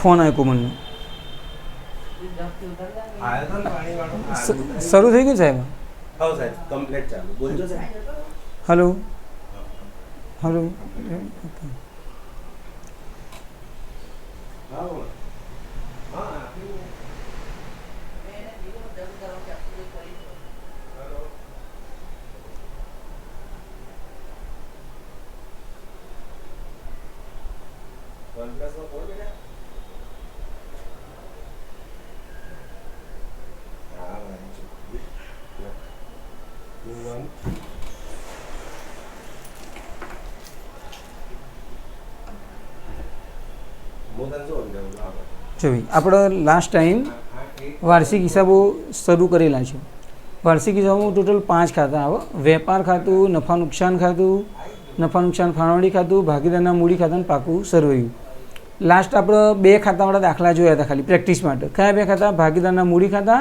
Phone आयो कोमल शुरू थी गયું साहेब? हाँ साहेब कम्प्लीट चालू बोलજો साहेब. हेलो हेलो हाँ बोलो. हाँ OnePlus में कोड बेटा. हाँ भाई. જો આપણે લાસ્ટ ટાઈમ વાર્ષિક હિસાબો શરૂ કરેલા છે. વાર્ષિક હિસાબોમાં ટોટલ 5 ખાતા આવે. વેપાર ખાતું, નફા નુકસાન ખાતું, નફા નુકસાન ફાળવણી ખાતું, ભાગીદારના મૂડી ખાતા અને પાકું સરવૈયું. લાસ્ટ આપણે 2 ખાતાવાળા દાખલા જોયા હતા ખાલી પ્રેક્ટિસ માટે. કયા 2 ખાતા? ભાગીદારના મૂડી ખાતા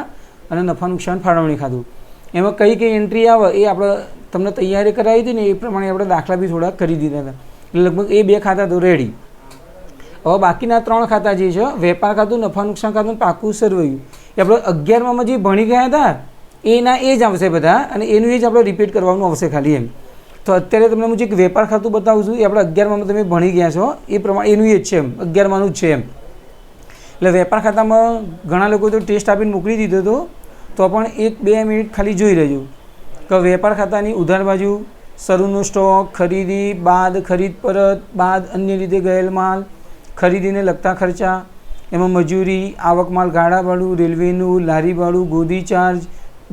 અને નફા નુકસાન ફાળવણી ખાતું. એમાં કઈ કઈ એન્ટ્રી આવે એ આપણે તમને તૈયારી કરાવી હતી ને એ પ્રમાણે આપણે દાખલા બી થોડા કરી દીધા હતા. એટલે લગભગ એ 2 ખાતા તો રેડી. હવે બાકીના 3 ખાતા જે છે વેપાર ખાતું, નફા નુકસાન ખાતું, પાકું સરવૈયું, એ આપણે 11માં જે ભણી ગયા હતા એના એ જ આવશે બધા અને એનું એ જ આપણે રિપીટ કરવાનું આવશે ખાલી એમ. તો અત્યારે તમને હું જે એક વેપાર ખાતું બતાવું છું એ આપણે 11માં તમે ભણી ગયા છો એ પ્રમાણે એનું એ જ છે એમ, 11માનું જ છે એમ. એટલે વેપાર ખાતામાં ઘણા લોકો તો ટેસ્ટ આપીને મોકલી દીધો હતો, તો પણ 1-2 મિનિટ ખાલી જોઈ લેજો કે વેપાર ખાતાની ઉધાર બાજુ શરૂનો સ્ટોક, ખરીદી બાદ, ખરીદ પરત બાદ, અન્ય રીતે ગયેલ માલ, ખરીદીને લગતા ખર્ચા, એમાં મજૂરી, આવક માલ ગાળા ભાડું, રેલવેનું, લારી ભાડું, ગોદી ચાર્જ,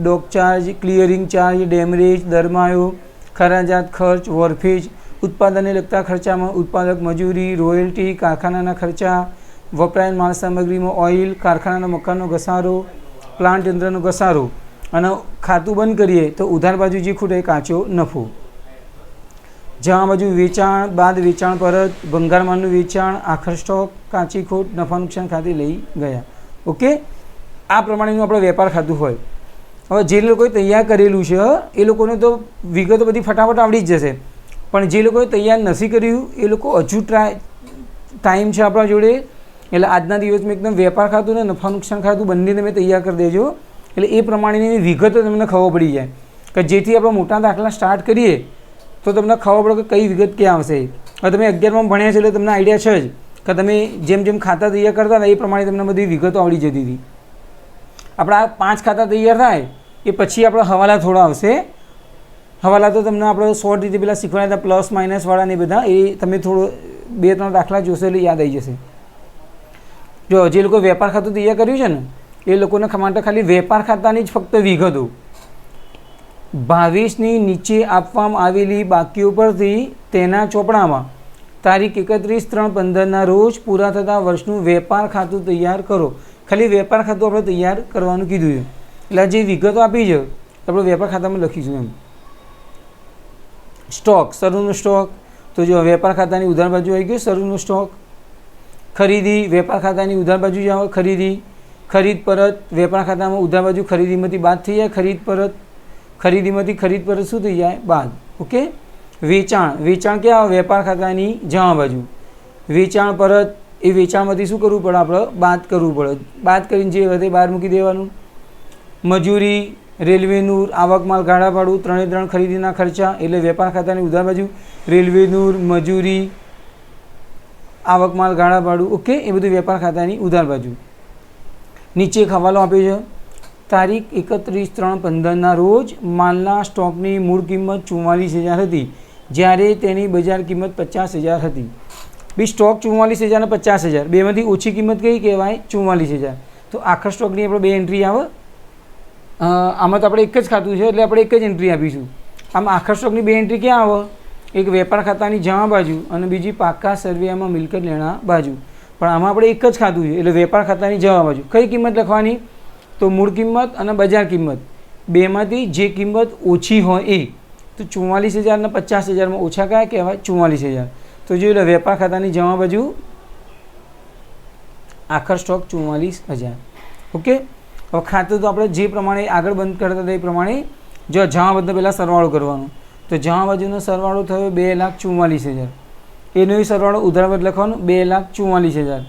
ડોક ચાર્જ, ક્લિયરિંગ ચાર્જ, ડેમરેજ, દરમાયો, ખરાજાત ખર્ચ, વોરફેજ, ઉત્પાદનને લગતા ખર્ચામાં ઉત્પાદક મજૂરી, રોયલ્ટી, કારખાનાના ખર્ચા, વપરાયેલ માલ સામગ્રીમાં ઓઇલ, કારખાનાના મકાનનો ઘસારો, પ્લાન્ટ યંત્રનો ઘસારો અને ખાતું બંધ કરીએ તો ઉધાર બાજુ જે ખૂટે કાચો નફો. જ્યાં બાજુ વેચાણ બાદ, વેચાણ પરત, ભંગાર માલનું વેચાણ, આખર સ્ટોક, કાચી ખોટ, નફા નુકસાન ખાતે લઈ ગયા. ઓકે, આ પ્રમાણેનું આપણે વેપાર ખાતું હોય. હવે જે લોકોએ તૈયાર કરેલું છે એ લોકોને તો વિગતો બધી ફટાફટ આવડી જ જશે, પણ જે લોકોએ તૈયાર નથી કર્યું એ લોકો હજુ ટાઈમ છે આપણા જોડે. એટલે આજના દિવસમાં એકદમ વેપાર ખાતું ને નફા નુકસાન ખાતું બંને તમે તૈયાર કરી દેજો. એટલે એ પ્રમાણેની વિગતો તમને ખબર પડી જાય કે જેથી આપણે મોટા દાખલા સ્ટાર્ટ કરીએ તો તમને ખબર પડે કે કઈ વિગત ક્યાં આવશે. હવે તમે 11માં ભણ્યા છો એટલે તમને આઈડિયા છે જ કે તમે જેમ જેમ ખાતા તૈયાર કરતા હતા એ પ્રમાણે તમને બધી વિગતો આવડી જતી હતી. આપણા 5 ખાતા તૈયાર થાય એ પછી આપણે હવાલા થોડા આવશે. હવાલા તો તમને આપણે શોર્ટ રીતે પેલા શીખવાડ્યા હતા પ્લસ માઇનસવાળા ને બધા, એ તમે થોડો 2-3 દાખલા જોશો એટલે યાદ આવી જશે. જો જે લોકો વેપાર ખાતું તૈયાર કર્યું છે ને એ લોકોને માટે ખાલી વેપાર ખાતાની જ ફક્ત વિગતો 22ની નીચે આપવામાં આવેલી બાકીઓ પરથી તેના ચોપડામાં તારીખ 31/3/15ના રોજ પૂરા થતા વર્ષનું વેપાર ખાતું તૈયાર કરો. ખાલી વેપાર ખાતું આપણે તૈયાર કરવાનું કીધું છે. એટલે જે વિગતો આપી છે આપણે વેપાર ખાતામાં લખીશું એમ. સ્ટોક, શરૂનો સ્ટોક, તો જો વેપાર ખાતાની ઉધાર બાજુ આવી ગયો શરૂનો સ્ટોક. ખરીદી, વેપાર ખાતાની ઉધાર બાજુ જ આવે ખરીદી. ખરીદ પરત, વેપાર ખાતામાં ઉધાર બાજુ ખરીદીમાંથી બાદ થઈ જાય ખરીદ પરત. ખરીદીમાંથી ખરીદ પરત શું થઈ જાય? બાદ. ઓકે. વેચાણ, વેચાણ ક્યાં આવે? વેપાર ખાતાની જમા બાજુ. વેચાણ પરત, એ વેચાણમાંથી શું કરવું પડે? આપણે બાદ કરવું પડે. બાદ કરીને જે વધે બહાર મૂકી દેવાનું. મજૂરી, રેલવેનું, આવક માલ ગાળા ભાડું, 3 ખરીદીના ખર્ચા, એટલે વેપાર ખાતાની ઉધાર બાજુ રેલવેનું, મજૂરી, આવક માલ ગાળા ભાડું. ઓકે, એ બધું વેપાર ખાતાની ઉધાર બાજુ. નીચે એક હવાલો આપ્યો છે. તારીખ 31/3/15ના રોજ માલના સ્ટોકની મૂળ કિંમત 44,000 હતી જ્યારે તેની બજાર કિંમત 50,000 હતી. બી સ્ટોક 44,000 અને 50,000 બેમાંથી ઓછી કિંમત કઈ કહેવાય? 44,000. તો આખા સ્ટોકની આપણે 2 એન્ટ્રી આવે. આમાં તો આપણે એક જ ખાતું છે એટલે આપણે એક જ એન્ટ્રી આપીશું. આમ આખા સ્ટોકની 2 એન્ટ્રી ક્યાં આવે? એક વેપાર ખાતાની જમા બાજુ અને બીજી પાકા સર્વેમાં મિલકત લેણા બાજુ. પણ આમાં આપણે એક જ ખાતું છે એટલે વેપાર ખાતાની જમા બાજુ કઈ કિંમત લખવાની? તો મૂળ કિંમત અને બજાર કિંમત બેમાંથી જે કિંમત ઓછી હોય એ. તો 44,000 અને 50,000માં ઓછા કયા કહેવાય? 44,000. તો જોઈ લો વેપાર ખાતાની જમા બાજુ આખર સ્ટોક 44,000. ઓકે. હવે ખાતું તો આપણે જે પ્રમાણે આગળ બંધ કરતા હતા એ પ્રમાણે જો જમા બદલે પહેલાં સરવાળો કરવાનો. તો જમા બાજુનો સરવાળો થયો 2,44,000. એનો સરવાળો ઉધાર બાદ લખવાનો 2,44,000.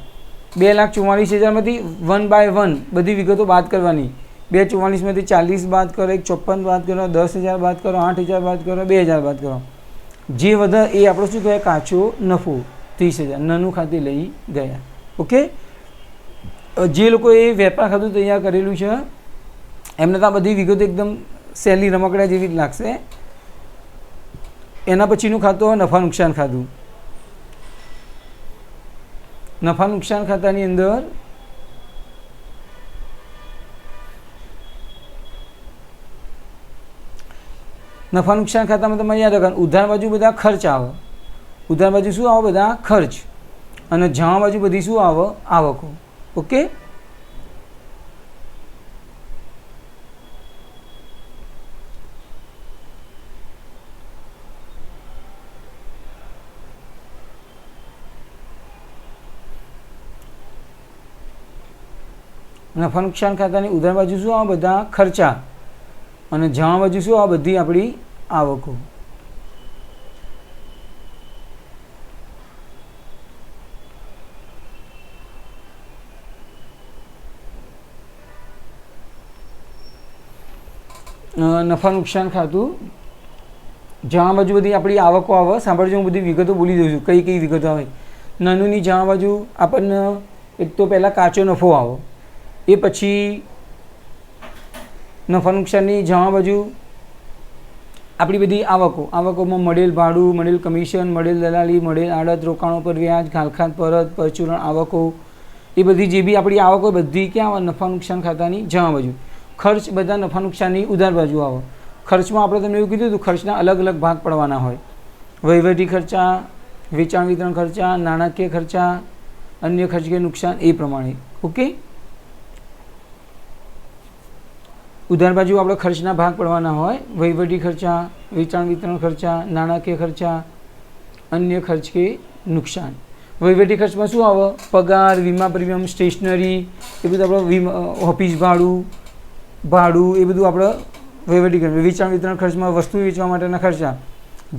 2,44,000માંથી 1/1 બધી વિગતો બાદ કરવાની. 2,44,000માંથી 40 બાદ કરો, 1,54 બાદ કરો, 10,000 બાદ કરો, 8,000 બાદ કરો, 2,000 બાદ કરો. જે વધે એ આપણો શું કહેવાય? કાચો નફો. 30,000 નાનું ખાતે લઈ ગયા. ઓકે, જે લોકોએ વેપાર ખાતું તૈયાર કરેલું છે એમને તો આ બધી વિગતો એકદમ સહેલી રમકડા જેવી જ લાગશે. એના પછીનું ખાતું નફા નુકસાન ખાતું. નફા નુકસાન ખાતાની અંદર નફા નુકસાન ખાતામાં તમારે યાદ રાખવાનું, ઉધાર બાજુ બધા ખર્ચ આવે. ઉધાર બાજુ શું આવે? બધા ખર્ચ. અને જમા બાજુ બધી શું આવે? આવકો. ઓકે, નફા નુકસાન ખાતાની ઉધાર બાજુ શું આવે? બધા ખર્ચા. અને જમા બાજુ શું આવે? બધી આપણી આવકો. નફા નુકસાન ખાતું જમા બાજુ બધી આપણી આવકો આવે. સાંભળજો, હું બધી વિગતો બોલી દઉં છું, કઈ કઈ વિગતો આવે. નાનુંની જમા બાજુ આપણને એક તો પહેલાં કાચો નફો આવે, એ પછી નફા નુકસાનની જમા બાજુ આપણી બધી આવકો. આવકોમાં મળેલ ભાડું, મળેલ કમિશન, મળેલ દલાલી, મળેલ આડત, રોકાણો પર વ્યાજ, ઘાલખાત પરત, પરચુરણ આવકો, એ બધી જે બી આપણી આવકો બધી ક્યાં આવે? નફા નુકસાન ખાતાની જમા બાજુ. ખર્ચ બધા નફા નુકસાનની ઉધાર બાજુ આવે. ખર્ચમાં આપણે તમને એવું કીધું હતું, ખર્ચના અલગ અલગ ભાગ પડવાના હોય. વહીવટી ખર્ચા, વેચાણ વિતરણ ખર્ચા, નાણાકીય ખર્ચા, અન્ય ખર્ચ કે નુકસાન, એ પ્રમાણે. ઓકે, ઉધાર બાજુ આપણે ખર્ચના ભાગ પડવાના હોય. વહીવટી ખર્ચા, વેચાણ વિતરણ ખર્ચા, નાણાકીય ખર્ચા, અન્ય ખર્ચ કે નુકસાન. વહીવટી ખર્ચમાં શું આવે? પગાર, વીમા પ્રીમિયમ, સ્ટેશનરી, એ બધું આપણે ઓફિસ ભાડું એ બધું આપણે વહીવટી ખર્ચ. વેચાણ વિતરણ ખર્ચમાં વસ્તુ વેચવા માટેના ખર્ચા,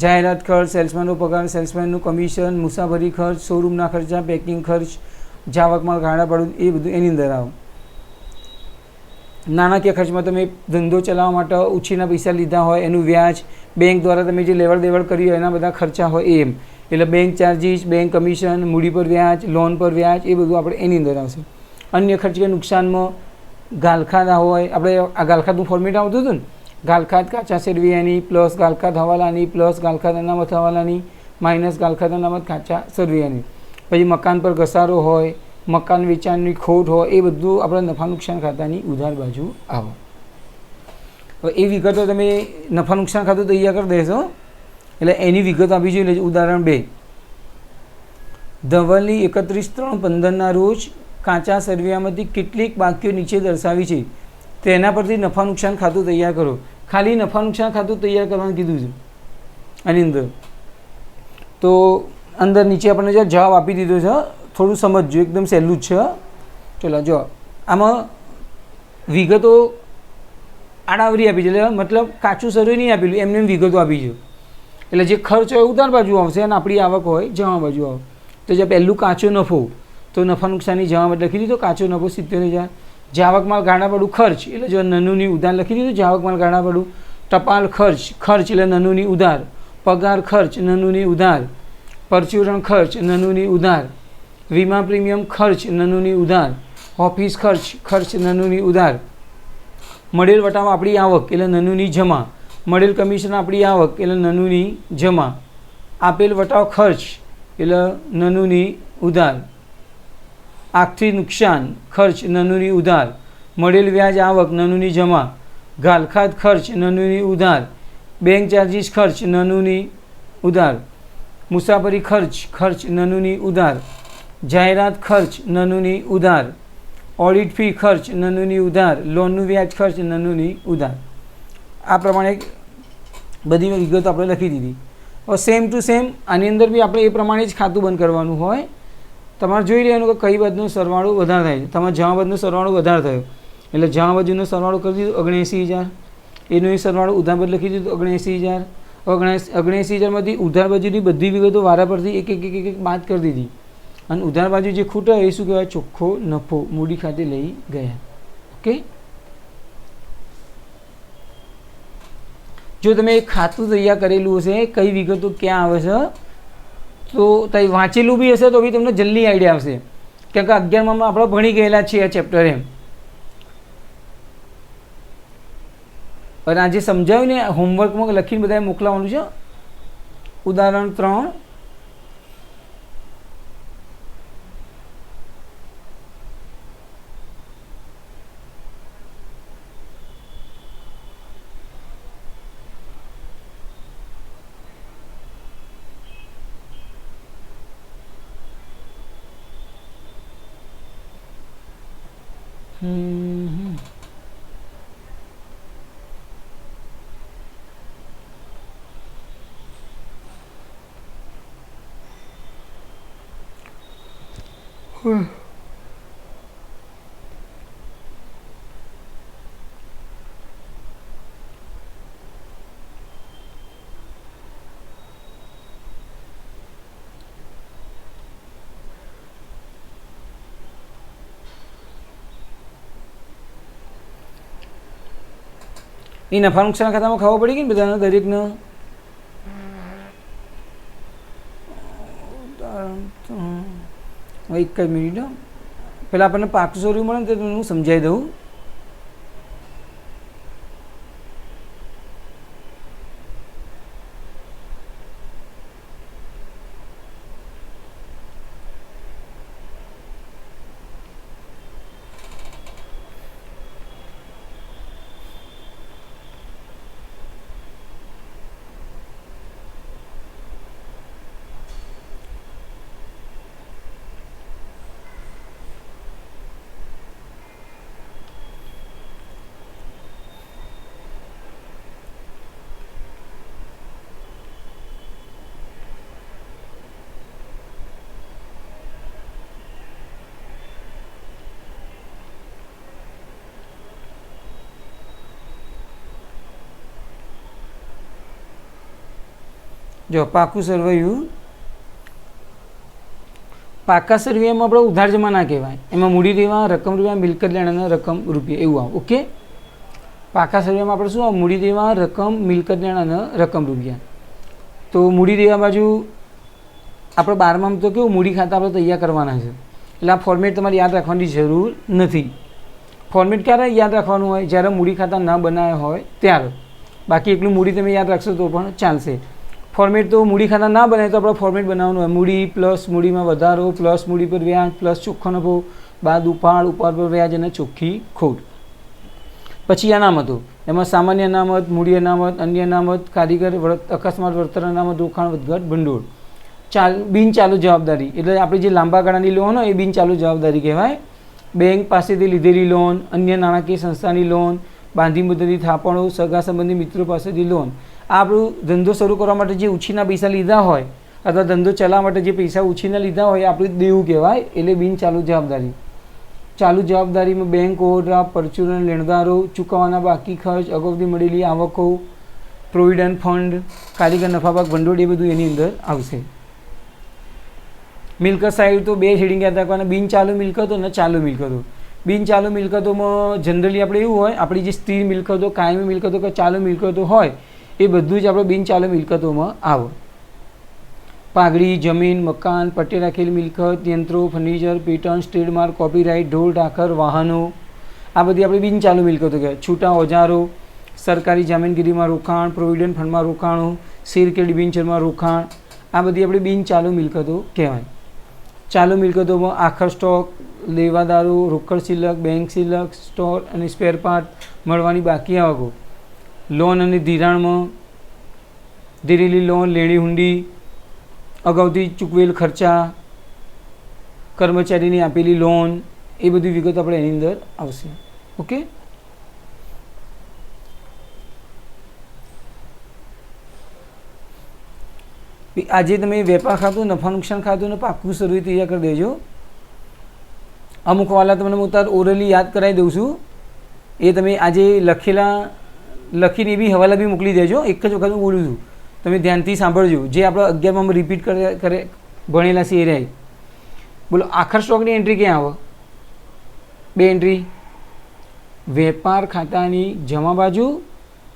જાહેરાત ખર્ચ, સેલ્સમેનનો પગાર, સેલ્સમેનનું કમિશન, મુસાફરી ખર્ચ, શોરૂમના ખર્ચા, પેકિંગ ખર્ચ, જાવકમાં ગાળા ભાડું, એ બધું એની અંદર આવે. નાણાકીય ખર્ચમાં તમે ધંધો ચલાવવા માટે ઉછીના પૈસા લીધા હોય એનું વ્યાજ, બેંક દ્વારા તમે જે લેવડ દેવડ કરી હોય એના બધા ખર્ચા હોય એમ. એટલે બેંક ચાર્જીસ, બેંક કમિશન, મૂડી પર વ્યાજ, લોન પર વ્યાજ, એ બધું આપણે એની અંદર આવશે. અન્ય ખર્ચ કે નુકસાનમાં ગાલખાત હોય. આપણે આ ગાલખાતનું ફોર્મેટ આવતું હતું ને, ગાલખાત કાચા સરવૈયાની પ્લસ ગાલખાત હવાલાની પ્લસ ગાલખાત અનામત હવાલાની માઇનસ ગાલખાત અનામત કાચા સરવૈયાની. પછી મકાન પર ઘસારો હોય, મકાન વેચાણની ખોટ હોય, એ બધું આપણે નફા નુકસાન ખાતાની ઉધાર બાજુ આવે. હવે એ વિગતો તમે નફા નુકસાન ખાતું તૈયાર કરી દેશો એટલે એની વિગત આપી જોઈએ. ઉદાહરણ 2, ધવલની 31/3/15ના રોજ કાચા સરવૈયામાંથી કેટલીક બાકીઓ નીચે દર્શાવી છે, તેના પરથી નફા નુકસાન ખાતું તૈયાર કરો. ખાલી નફા નુકસાન ખાતું તૈયાર કરવાનું કીધું છે આની અંદર. તો અંદર નીચે આપણને જે જવાબ આપી દીધો છે, થોડું સમજજો, એકદમ સહેલું જ છે. ચલો જો, આમાં વિગતો આડાવરી આપી છે, એટલે મતલબ કાચું સરવૈયું નહીં આપેલું, એમને વિગતો આપી છે. એટલે જે ખર્ચ હોય ઉધાર બાજુ આવશે અને આપણી આવક હોય જમા બાજુ આવે. તો જે પહેલું કાચો નફો, તો નફા નુકસાનની જમા બાજુ લખી દીધો. કાચો નફો 70,000. જાવક માલ ગાળા ભાડું ખર્ચ, એટલે જો નનુની ઉધાર લખી દીધું. જાવક માલ ગાળા ભાડું. ટપાલ ખર્ચ, એટલે નનુની ઉધાર. પગાર ખર્ચ, નનુની ઉધાર. પરચુરણ ખર્ચ, નનુની ઉધાર. વીમા પ્રીમિયમ ખર્ચ, નનુની ઉધાર. ઓફિસ ખર્ચ, નનુની ઉધાર. મળેલ વટાવ આપણી આવક એટલે નનુની જમા. મળેલ કમિશન આપણી આવક એટલે નનુની જમા. આપેલ વટાવ ખર્ચ એટલે નનુની ઉધાર. આર્થિક નુકસાન ખર્ચ, નનુની ઉધાર. મળેલ વ્યાજ આવક, નનુની જમા. ગાલખાત ખર્ચ, નનુની ઉધાર. બેંક ચાર્જીસ ખર્ચ, નનુની ઉધાર. મુસાફરી ખર્ચ, નનુની ઉધાર. જાહેરાત ખર્ચ, નનુની ઉધાર. ઓડિટ ફી ખર્ચ, નનુની ઉધાર. લોનનું વ્યાજ ખર્ચ, નનુની ઉધાર. આ પ્રમાણે બધી વિગતો આપણે લખી દીધી. હવે સેમ ટુ સેમ આની અંદર બી આપણે એ પ્રમાણે જ ખાતું બંધ કરવાનું હોય. તમારે જોઈ લેવાનું કે કઈ બાજુનો સરવાળો વધારે થાય છે. તમારે જમા બાજુનો સરવાળો વધારે થયો એટલે જમા બાજુનો સરવાળો કરી દીધો 79,000. એનો સરવાળો ઉધાર બાજુ લખી દીધો 79,000. 79,000માંથી ઉધાર બાજુની બધી વિગતો વારા પરથી એક એક એક એક એક બાદ કરી દીધી અને ઉધાર બાજુ જે ખૂટે એ શું કહેવાય? ચોખ્ખો નફો મૂડી ખાતે લઈ ગયા. ઓકે, જો તમે એક ખાતું તૈયાર કરેલું હશે, કઈ વિગતો ક્યાં આવે છે તો તમે વાંચેલું બી હશે તો બી તમને જલ્દી આઈડિયા આવશે, કેમ કે 11માં આપણે ભણી ગયેલા છીએ આ ચેપ્ટર એમ. અને આજે સમજાવ્યું ને હોમવર્કમાં લખીને બધાએ મોકલાવાનું છે. ઉદાહરણ 3, એ નફા નુકસાન ખાતામાં ખબર પડી ગઈ ને બધાને, દરેકને? એક જ મિનિટ, પહેલાં આપણને પાકું સ્વરૂપ મળે ને તો હું સમજાવી દઉં. જો પાકું સરવૈયું, પાકા સરવૈયામાં આપણે ઉધાર જમા ના કહેવાય, એમાં મૂડી દેવા, રકમ રૂપિયા, મિલકત લેણાના રકમ રૂપિયા એવું આવે. ઓકે, પાકા સરવૈયામાં આપણે શું આવે? મૂડી દેવા, રકમ, મિલકત લેણાના રકમ રૂપિયા. તો મૂડી દેવા બાજુ આપણે 12માં તો કેવું મૂડી ખાતા આપણે તૈયાર કરવાના છે, એટલે આ ફોર્મેટ તમારે યાદ રાખવાની જરૂર નથી. ફોર્મેટ ક્યારે યાદ રાખવાનું હોય? જ્યારે મૂડી ખાતા ના બનાવ્યા હોય ત્યારે. બાકી એકલું મૂડી તમે યાદ રાખશો તો પણ ચાલશે. ફોર્મેટ તો મૂડી ખાતા ના બનાવે તો આપણે ફોર્મેટ બનાવવાનું હોય. મૂડી પ્લસ મૂડીમાં વધારો પ્લસ મૂડી પર વ્યાજ પ્લસ ચોખ્ખો નફો બાદ ઉપાડ, ઉપાડ પર વ્યાજ અને ચોખ્ખી ખોટ. પછી અનામતો, એમાં સામાન્ય અનામત, મૂડી અનામત, અન્ય અનામત, કારીગર અકસ્માત વળતર અનામત, રોકાણ વધઘટ, ભંડોળ. બિન ચાલુ જવાબદારી એટલે આપણે જે લાંબા ગાળાની લોન હોય એ બિન ચાલુ જવાબદારી કહેવાય. બેંક પાસેથી લીધેલી લોન, અન્ય નાણાકીય સંસ્થાની લોન, બાંધી મુદ્દતી થાપણો, સગા સંબંધી મિત્રો પાસેથી લોન. આ આપણું ધંધો શરૂ કરવા માટે જે ઉછીના પૈસા લીધા હોય અથવા ધંધો ચલાવવા માટે જે પૈસા ઉછીના લીધા હોય એ આપણું દેવું કહેવાય, એટલે બિન ચાલુ જવાબદારી. ચાલુ જવાબદારીમાં બેંક ઓવરડ્રાફ્ટ, પરચુરણ, લેણદારો, ચૂકવવાના બાકી ખર્ચ, અગાઉથી મળેલી આવકો, પ્રોવિડન્ટ ફંડ, કારીગર નફાભાગ ભંડોળ એ બધું એની અંદર આવશે. મિલકત સાઈડ તો બે હેડિંગ યાદ રાખવાના, બિન ચાલુ મિલકતો અને ચાલુ મિલકતો. બિન ચાલુ મિલકતોમાં જનરલી આપણે એવું હોય, આપણી જે સ્થિર મિલકતો, કાયમી મિલકતો કે ચાલુ મિલકતો હોય એ બધું જ આપણે બિન ચાલુ મિલકતોમાં આવે. પાઘડી, જમીન, મકાન, પટ્ટે રાખેલી મિલકત, યંત્રો, ફર્નિચર, પેટન્ટ, ટ્રેડમાર્ક, કોપીરાઇટ, ઢોર ઢાંખર, વાહનો, આ બધી આપણે બિન ચાલુ મિલકતો કહેવાય. છૂટા ઓજારો, સરકારી જામીનગીરીમાં રોકાણ, પ્રોવિડન્ટ ફંડમાં રોકાણો, શેર કે ડિબેન્ચરમાં રોકાણ, આ બધી આપણે બિન ચાલુ મિલકતો કહેવાય. ચાલુ મિલકતોમાં આખર સ્ટોક, લેવાદારો, રોકડ શિલ્લક, બેંક શિલ્લક, સ્ટોર અને સ્પેર પાર્ટ, મળવાની બાકી આવકો, લોન અને ધિરાણમાં ધીરેલી લોન, લેણી હુંડી, અગાઉથી ચૂકવેલ ખર્ચા, કર્મચારીની આપેલી લોન, એ બધી વિગત આપણે એની અંદર આવશે. ઓકે, આજે તમે વેપાર ખાતું, નફા નુકસાન ખાતું અને પાકું સરવૈયું તૈયાર કરી દેજો. અમુક વાલા તમને હું તાર ઓરલી યાદ કરાવી દઉં છું, એ તમે આજે લખીને બી હવાલા બી મોકલી દેજો. એક જ વખત હું બોલું છું, તમે ધ્યાનથી સાંભળજો, જે આપણે 11માં રિપીટ કરે ભણેલા છે એ રહ્યા. બોલો આખર સ્ટોકની એન્ટ્રી ક્યાં આવે? 2 એન્ટ્રી, વેપાર ખાતાની જમા બાજુ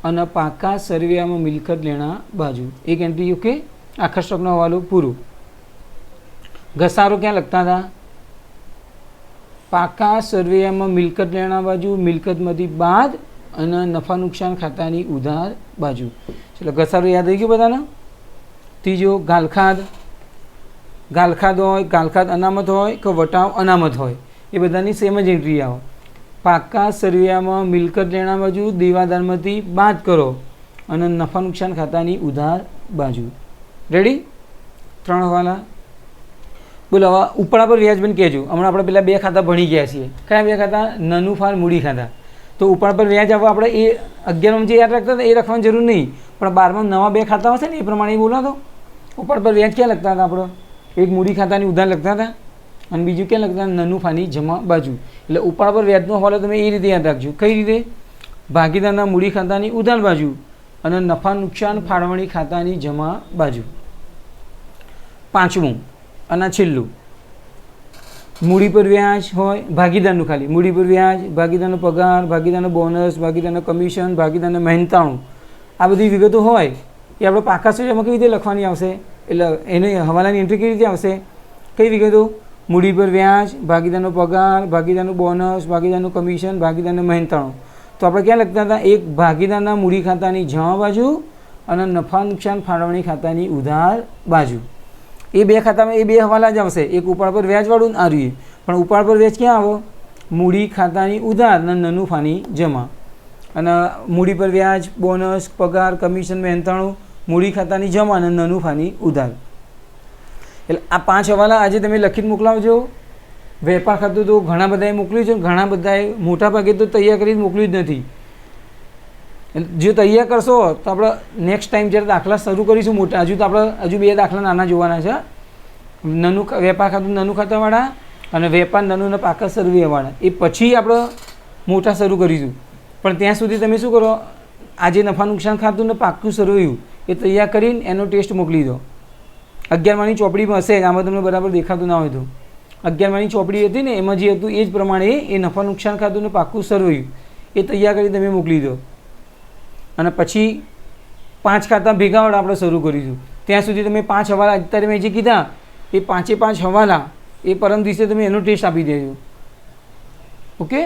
અને પાકા સરવૈયામાં મિલકત લેણા બાજુ 1 એન્ટ્રી. ઓકે, આખર સ્ટોકનો હવાલો પૂરું. ઘસારો ક્યાં લખતા હતા? પાકા સરવૈયામાં મિલકત લેણા બાજુ, મિલકતમાંથી બાદ અને નફા નુકસાન ખાતાની ઉધાર બાજુ. ચલો ઘસારો યાદ આવી ગયો બધાને. ત્રીજો ગાલખાદ, ગાલખાદ હોય, ગાલખાદ અનામત હોય કે વટાવ અનામત હોય, એ બધાની સેમ જ એન્ટ્રી આવે. પાકા સરવૈયામાં મિલકત લેણા બાજુ દેવાદારમાંથી બાદ કરો અને નફા નુકસાન ખાતાની ઉધાર બાજુ. રેડી? 3 હવાલા. બોલો હવે ઉપરા પર વ્યાજ બંધ કહેજો. હમણાં આપણે પેલા 2 ખાતા ભણી ગયા છીએ. કયા 2 ખાતા? નાનું ફાર મૂડી ખાતા. તો ઉપરા પર વ્યાજ આવે આપણે એ 11માં જે યાદ રાખતા હતા એ રાખવાની જરૂર નહીં, પણ 12માં નવા 2 ખાતા હશે ને એ પ્રમાણે બોલો. તો ઉપર પર વ્યાજ ક્યાં લખતા હતા આપણે? એક મૂડી ખાતાની ઉધાર લખતા હતા અને બીજું ક્યાં લખતા? નાનું ફાની જમા બાજુ. એટલે ઉપર પર વ્યાજનો હવાલો તમે એ રીતે યાદ રાખજો. કઈ રીતે? ભાગીદારના મૂડી ખાતાની ઉધાર બાજુ અને નફા નુકસાન ફાળવણી ખાતાની જમા બાજુ. 5મું અને છેલ્લું, મૂડી પર વ્યાજ હોય ભાગીદારનું, ખાલી મૂડી પર વ્યાજ, ભાગીદારનો પગાર, ભાગીદારનો બોનસ, ભાગીદારનો કમિશન, ભાગીદારનો મહેનતાણું, આ બધી વિગતો હોય એ આપણે પાકા સરવૈયામાં કેવી રીતે લખવાની આવશે? એટલે એની હવાલાની એન્ટ્રી કેવી રીતે આવશે? કઈ વિગતો? મૂડી પર વ્યાજ, ભાગીદારનો પગાર, ભાગીદારનું બોનસ, ભાગીદારનું કમિશન, ભાગીદારનું મહેનતાણું. તો આપણે ક્યાં લખતા હતા? એક ભાગીદારના મૂડી ખાતાની જમા બાજુ અને નફા નુકસાન ફાળવણી ખાતાની ઉધાર બાજુ. એ 2 ખાતામાં એ 2 હવાલા જ આવશે. એક ઉપાડ પર વ્યાજવાળું ને આર્યું, પણ ઉપાડ પર વ્યાજ ક્યાં આવો? મૂડી ખાતાની ઉધાર અને નાનું ફાની જમા. અને મૂડી પર વ્યાજ, બોનસ, પગાર, કમિશન, મહેનતાણું, મૂડી ખાતાની જમા અને નાનું ફાની ઉધાર. એટલે આ 5 હવાલા આજે તમે લખીને મોકલાવજો. વેપાર ખાતું તો ઘણા બધાએ મોકલ્યું છે, ઘણા બધાએ મોટા ભાગે તો તૈયાર કરીને મોકલ્યું જ નથી. જો તૈયાર કરશો તો આપણે નેક્સ્ટ ટાઈમ જ્યારે દાખલા શરૂ કરીશું મોટા, હજુ તો આપણે 2 દાખલા નાના જોવાના છે. નાનું વેપાર ખાતું નાનું ખાતાવાળા અને વેપાર નાનું અને પાકા સરવૈયાવાળા, એ પછી આપણે મોટા શરૂ કરીશું. પણ ત્યાં સુધી તમે શું કરો? આજે નફા નુકસાન ખાતું ને પાકું સરવૈયું એ તૈયાર કરીને એનો ટેસ્ટ મોકલી દો. 11માની ચોપડીમાં હશે, આમાં તમને બરાબર દેખાતું ના હોય તો 11માની ચોપડી હતી ને એમાં જે હતું એ જ પ્રમાણે એ નફા નુકસાન ખાતું ને પાકું સરવૈયું એ તૈયાર કરી તમે મોકલી દો. અને પછી 5 ખાતા ભેગાવાળા આપણે શરૂ કરીશું. ત્યાં સુધી તમે 5 હવાલા અત્યારે મેં જે કીધા એ 5 હવાલા એ પરમ દિવસે તમે એનો ટેસ્ટ આપી દેજો. ઓકે.